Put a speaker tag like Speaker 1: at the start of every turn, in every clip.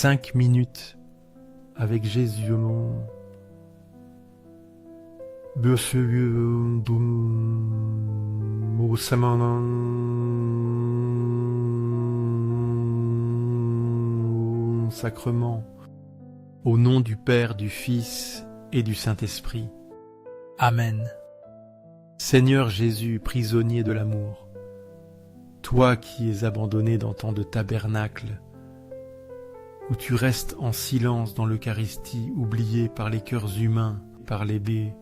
Speaker 1: 5 minutes avec Jésus. Sacrement, au nom du Père, du Fils et du Saint-Esprit. Amen. Seigneur Jésus, prisonnier de l'amour, toi qui es abandonné dans tant de tabernacles, où tu restes en silence dans l'Eucharistie, oublié par les cœurs humains, par les baies,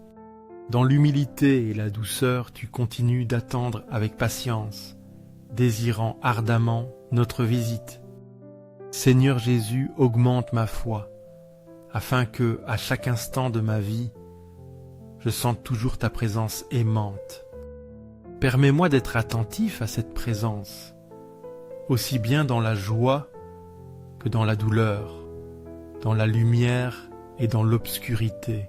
Speaker 1: dans l'humilité et la douceur, tu continues d'attendre avec patience, désirant ardemment notre visite. Seigneur Jésus, augmente ma foi, afin que, à chaque instant de ma vie, je sente toujours ta présence aimante. Permets-moi d'être attentif à cette présence, aussi bien dans la joie que dans la douleur, dans la lumière et dans l'obscurité.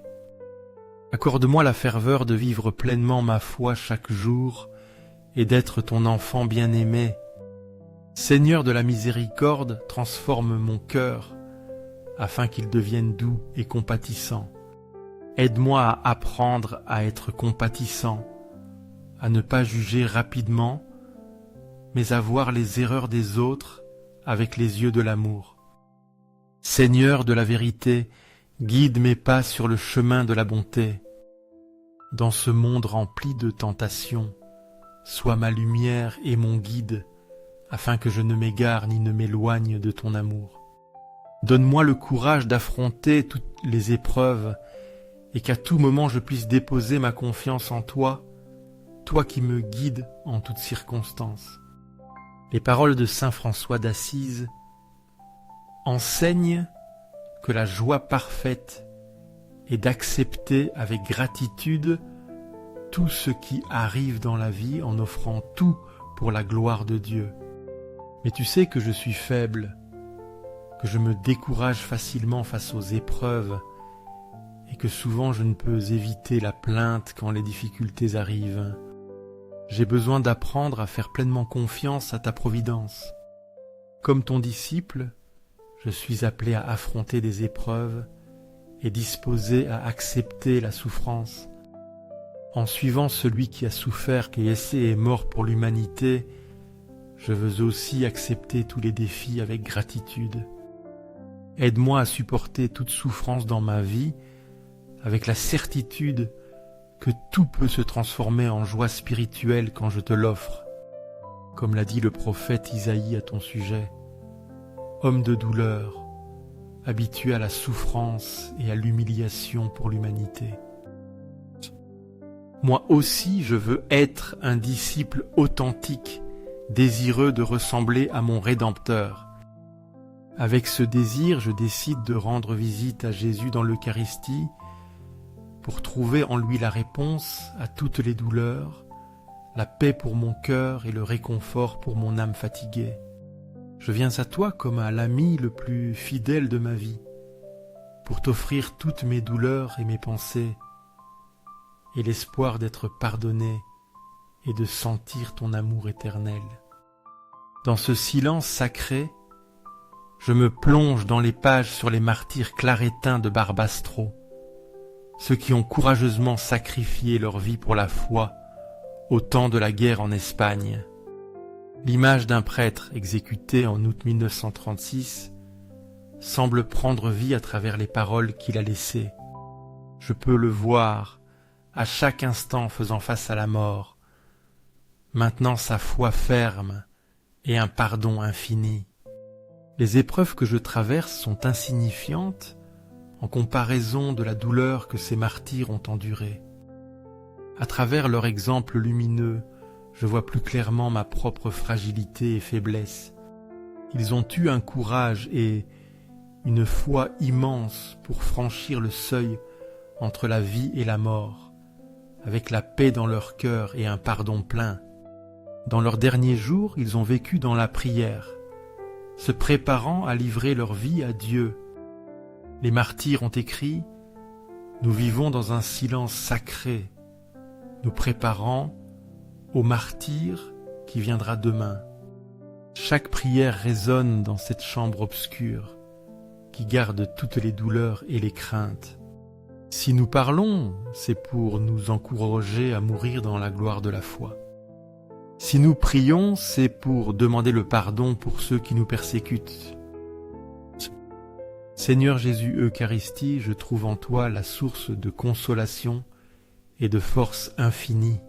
Speaker 1: Accorde-moi la ferveur de vivre pleinement ma foi chaque jour et d'être ton enfant bien-aimé. Seigneur de la miséricorde, transforme mon cœur afin qu'il devienne doux et compatissant. Aide-moi à apprendre à être compatissant, à ne pas juger rapidement, mais à voir les erreurs des autres avec les yeux de l'amour. Seigneur de la vérité, guide mes pas sur le chemin de la bonté. Dans ce monde rempli de tentations, sois ma lumière et mon guide, afin que je ne m'égare ni ne m'éloigne de ton amour. Donne-moi le courage d'affronter toutes les épreuves et qu'à tout moment je puisse déposer ma confiance en toi, toi qui me guides en toutes circonstances. Les paroles de saint François d'Assise enseignent que la joie parfaite est d'accepter avec gratitude tout ce qui arrive dans la vie en offrant tout pour la gloire de Dieu. Mais tu sais que je suis faible, que je me décourage facilement face aux épreuves et que souvent je ne peux éviter la plainte quand les difficultés arrivent. J'ai besoin d'apprendre à faire pleinement confiance à ta providence. Comme ton disciple, je suis appelé à affronter des épreuves et disposé à accepter la souffrance. En suivant celui qui a souffert, qui est mort pour l'humanité, je veux aussi accepter tous les défis avec gratitude. Aide-moi à supporter toute souffrance dans ma vie avec la certitude que tout peut se transformer en joie spirituelle quand je te l'offre. Comme l'a dit le prophète Isaïe à ton sujet, homme de douleur, habitué à la souffrance et à l'humiliation pour l'humanité. Moi aussi, je veux être un disciple authentique, désireux de ressembler à mon Rédempteur. Avec ce désir, je décide de rendre visite à Jésus dans l'Eucharistie pour trouver en lui la réponse à toutes les douleurs, la paix pour mon cœur et le réconfort pour mon âme fatiguée. Je viens à toi comme à l'ami le plus fidèle de ma vie, pour t'offrir toutes mes douleurs et mes pensées, et l'espoir d'être pardonné et de sentir ton amour éternel. Dans ce silence sacré, je me plonge dans les pages sur les martyrs claretins de Barbastro, ceux qui ont courageusement sacrifié leur vie pour la foi au temps de la guerre en Espagne. L'image d'un prêtre exécuté en août 1936 semble prendre vie à travers les paroles qu'il a laissées. Je peux le voir à chaque instant faisant face à la mort, maintenant sa foi ferme et un pardon infini. Les épreuves que je traverse sont insignifiantes en comparaison de la douleur que ces martyrs ont endurée. À travers leur exemple lumineux, je vois plus clairement ma propre fragilité et faiblesse. Ils ont eu un courage et une foi immense pour franchir le seuil entre la vie et la mort, avec la paix dans leur cœur et un pardon plein. Dans leurs derniers jours, ils ont vécu dans la prière, se préparant à livrer leur vie à Dieu. Les martyrs ont écrit « Nous vivons dans un silence sacré, nous préparant au martyr qui viendra demain. » Chaque prière résonne dans cette chambre obscure qui garde toutes les douleurs et les craintes. Si nous parlons, c'est pour nous encourager à mourir dans la gloire de la foi. Si nous prions, c'est pour demander le pardon pour ceux qui nous persécutent. Seigneur Jésus Eucharistie, je trouve en toi la source de consolation et de force infinie.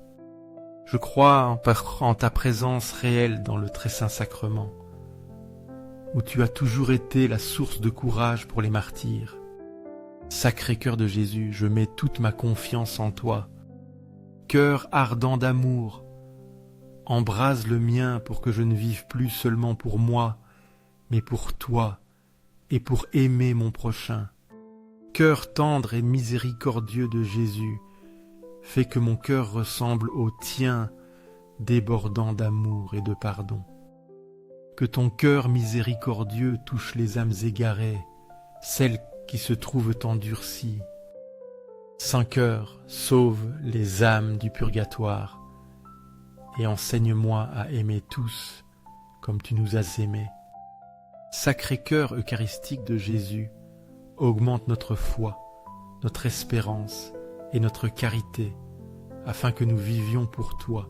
Speaker 1: Je crois en ta présence réelle dans le très saint sacrement, où tu as toujours été la source de courage pour les martyrs. Sacré cœur de Jésus, je mets toute ma confiance en toi. Cœur ardent d'amour, embrase le mien pour que je ne vive plus seulement pour moi, mais pour toi et pour aimer mon prochain. Cœur tendre et miséricordieux de Jésus, fais que mon cœur ressemble au tien, débordant d'amour et de pardon. Que ton cœur miséricordieux touche les âmes égarées, celles qui se trouvent endurcies. Saint cœur, sauve les âmes du purgatoire et enseigne-moi à aimer tous comme tu nous as aimés. Sacré cœur eucharistique de Jésus, augmente notre foi, notre espérance et notre charité, afin que nous vivions pour toi.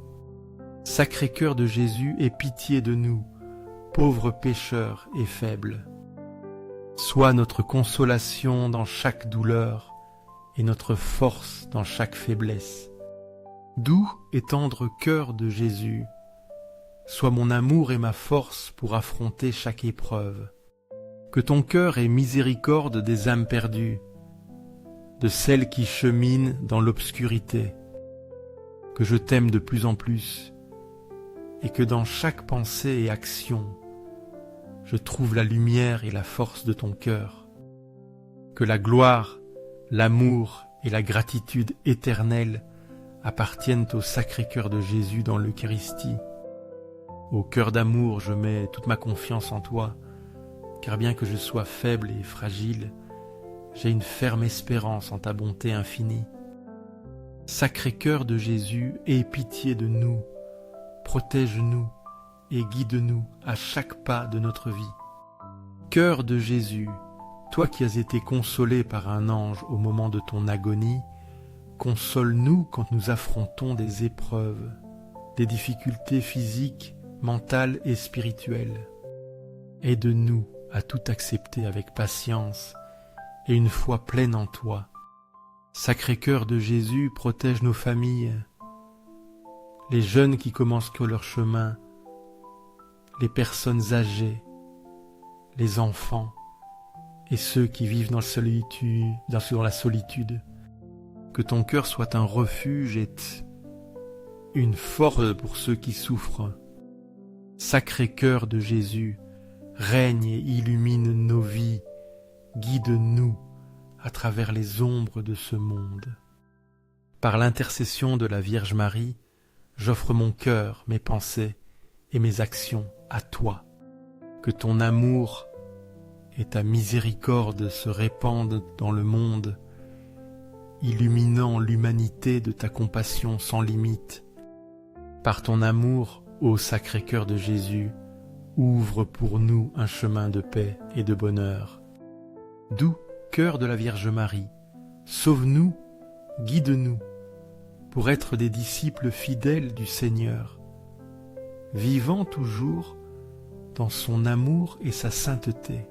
Speaker 1: Sacré cœur de Jésus, aie pitié de nous, pauvres pécheurs et faibles. Sois notre consolation dans chaque douleur et notre force dans chaque faiblesse. Doux et tendre cœur de Jésus, sois mon amour et ma force pour affronter chaque épreuve. Que ton cœur ait miséricorde des âmes perdues, de celles qui cheminent dans l'obscurité. Que je t'aime de plus en plus, et que dans chaque pensée et action, je trouve la lumière et la force de ton cœur. Que la gloire, l'amour et la gratitude éternelle appartiennent au Sacré-Cœur de Jésus dans l'Eucharistie. Au cœur d'amour, je mets toute ma confiance en toi, car bien que je sois faible et fragile, j'ai une ferme espérance en ta bonté infinie. Sacré-Cœur de Jésus, aie pitié de nous, protège-nous et guide-nous à chaque pas de notre vie. Cœur de Jésus, toi qui as été consolé par un ange au moment de ton agonie, console-nous quand nous affrontons des épreuves, des difficultés physiques, mentales et spirituelles. Aide-nous à tout accepter avec patience et une foi pleine en toi. Sacré-Cœur de Jésus, protège nos familles, les jeunes qui commencent que leur chemin, les personnes âgées, les enfants et ceux qui vivent dans la solitude. Que ton cœur soit un refuge et une force pour ceux qui souffrent. Sacré-Cœur de Jésus, règne et illumine nos vies, guide-nous à travers les ombres de ce monde. Par l'intercession de la Vierge Marie, j'offre mon cœur, mes pensées et mes actions à toi. Que ton amour et ta miséricorde se répandent dans le monde, illuminant l'humanité de ta compassion sans limite. Par ton amour, ô Sacré-Cœur de Jésus, ouvre pour nous un chemin de paix et de bonheur. Doux cœur de la Vierge Marie, sauve-nous, guide-nous, pour être des disciples fidèles du Seigneur, vivant toujours dans son amour et sa sainteté.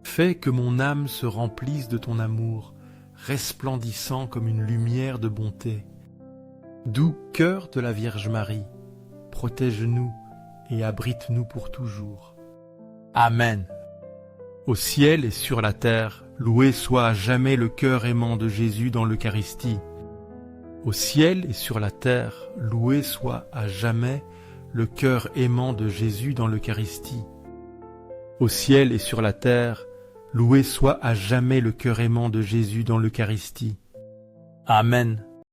Speaker 1: Fais que mon âme se remplisse de ton amour, resplendissant comme une lumière de bonté. Doux cœur de la Vierge Marie, protège-nous et abrite-nous pour toujours. Amen. Au ciel et sur la terre, loué soit à jamais le cœur aimant de Jésus dans l'Eucharistie. Au ciel et sur la terre, loué soit à jamais le cœur aimant de Jésus dans l'Eucharistie. Au ciel et sur la terre, loué soit à jamais le cœur aimant de Jésus dans l'Eucharistie. Amen.